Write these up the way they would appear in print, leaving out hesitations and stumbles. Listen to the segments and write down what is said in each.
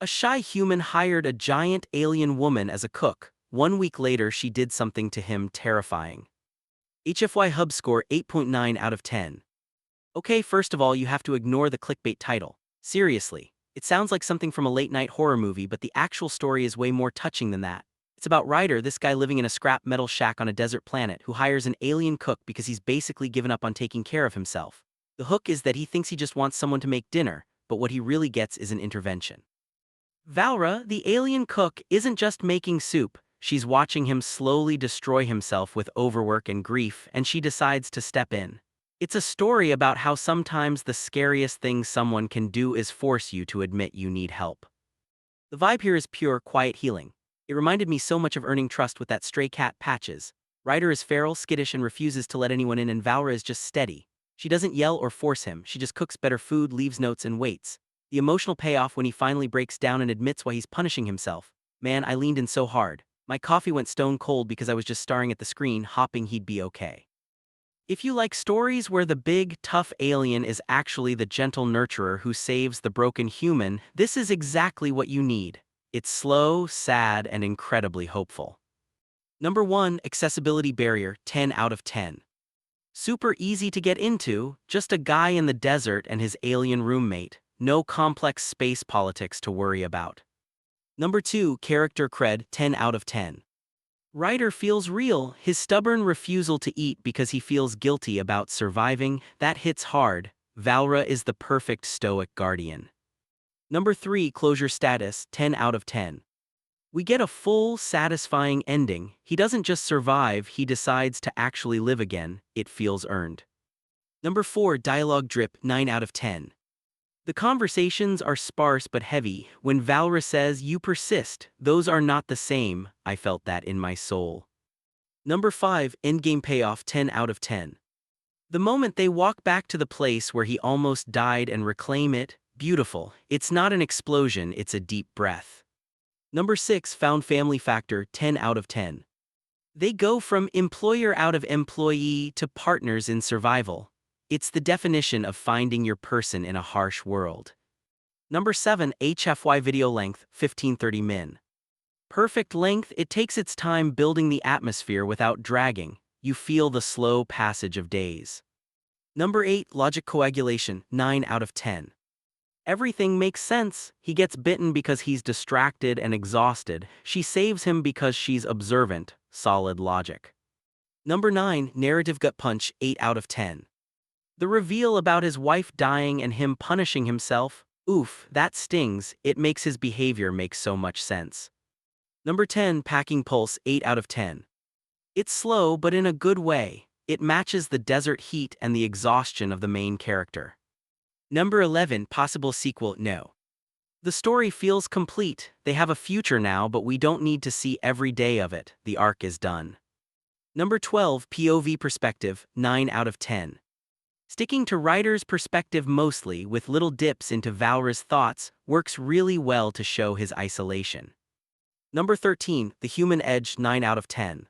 A shy human hired a giant alien woman as a cook. 1 week later, she did something to him terrifying. HFY Hub score 8.9 out of 10. Okay, first of all, you have to ignore the clickbait title. Seriously, it sounds like something from a late-night horror movie, but the actual story is way more touching than that. It's about Ryder, this guy living in a scrap metal shack on a desert planet, who hires an alien cook because he's basically given up on taking care of himself. The hook is that he thinks he just wants someone to make dinner, but what he really gets is an intervention. Valra, the alien cook, isn't just making soup. She's watching him slowly destroy himself with overwork and grief, and she decides to step in. It's a story about how sometimes the scariest thing someone can do is force you to admit you need help. The vibe here is pure, quiet healing. It reminded me so much of Earning Trust with that stray cat Patches. Ryder is feral, skittish, and refuses to let anyone in, and Valra is just steady. She doesn't yell or force him, she just cooks better food, leaves notes, and waits. The emotional payoff when he finally breaks down and admits why he's punishing himself. Man, I leaned in so hard. My coffee went stone cold because I was just staring at the screen, hoping he'd be okay. If you like stories where the big, tough alien is actually the gentle nurturer who saves the broken human, this is exactly what you need. It's slow, sad, and incredibly hopeful. Number 1, Accessibility Barrier, 10 out of 10. Super easy to get into, just a guy in the desert and his alien roommate. No complex space politics to worry about. Number 2, Character Cred, 10 out of 10. Ryder feels real, his stubborn refusal to eat because he feels guilty about surviving, that hits hard. Valra is the perfect stoic guardian. Number 3, Closure Status, 10 out of 10. We get a full, satisfying ending. He doesn't just survive, he decides to actually live again. It feels earned. Number 4, Dialogue Drip, 9 out of 10. The conversations are sparse but heavy. When Valra says, "You persist, those are not the same," I felt that in my soul. Number 5, Endgame Payoff, 10 out of 10. The moment they walk back to the place where he almost died and reclaim it, beautiful. It's not an explosion, it's a deep breath. Number 6, Found Family Factor, 10 out of 10. They go from employer out of employee to partners in survival. It's the definition of finding your person in a harsh world. Number 7, HFY Video Length, 1530 min. Perfect length, it takes its time building the atmosphere without dragging. You feel the slow passage of days. Number 8, Logic Coagulation, 9 out of 10. Everything makes sense. He gets bitten because he's distracted and exhausted. She saves him because she's observant. Solid logic. Number 9, Narrative Gut Punch, 8 out of 10. The reveal about his wife dying and him punishing himself, oof, that stings. It makes his behavior make so much sense. Number 10, Packing Pulse, 8 out of 10. It's slow but in a good way. It matches the desert heat and the exhaustion of the main character. Number 11, Possible Sequel, no. The story feels complete. They have a future now, but we don't need to see every day of it. The arc is done. Number 12, POV Perspective, 9 out of 10. Sticking to Ryder's perspective mostly, with little dips into Valra's thoughts, works really well to show his isolation. Number 13, The Human Edge, 9 out of 10.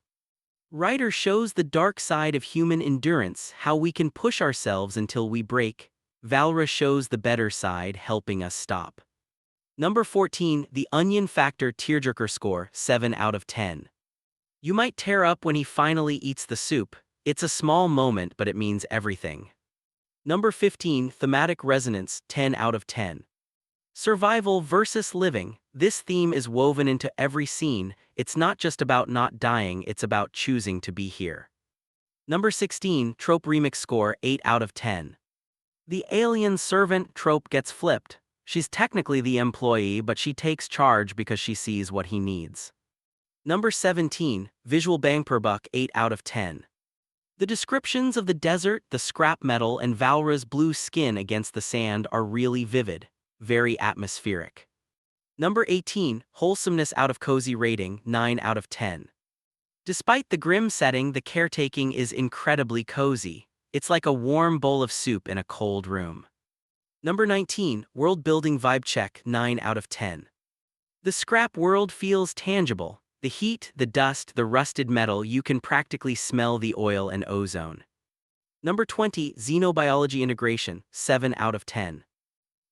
Ryder shows the dark side of human endurance, how we can push ourselves until we break. Valra shows the better side, helping us stop. Number 14, The Onion Factor Tearjerker score, 7 out of 10. You might tear up when he finally eats the soup. It's a small moment, but it means everything. Number 15, Thematic Resonance, 10 out of 10. Survival versus living. This theme is woven into every scene. It's not just about not dying, it's about choosing to be here. Number 16, Trope Remix score, 8 out of 10. The alien servant trope gets flipped. She's technically the employee, but she takes charge because she sees what he needs. Number 17, Visual Bang Per Buck, 8 out of 10. The descriptions of the desert, the scrap metal, and Valra's blue skin against the sand are really vivid, very atmospheric. Number 18, Wholesomeness Out of Cozy rating, 9 out of 10. Despite the grim setting, the caretaking is incredibly cozy. It's like a warm bowl of soup in a cold room. Number 19, World Building Vibe Check, 9 out of 10. The scrap world feels tangible. The heat, the dust, the rusted metal, you can practically smell the oil and ozone. Number 20, Xenobiology Integration, 7 out of 10.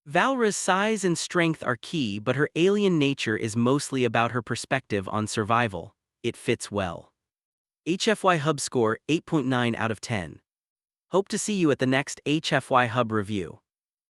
Valra's size and strength are key, but her alien nature is mostly about her perspective on survival. It fits well. HFY Hub score 8.9 out of 10. Hope to see you at the next HFY Hub review.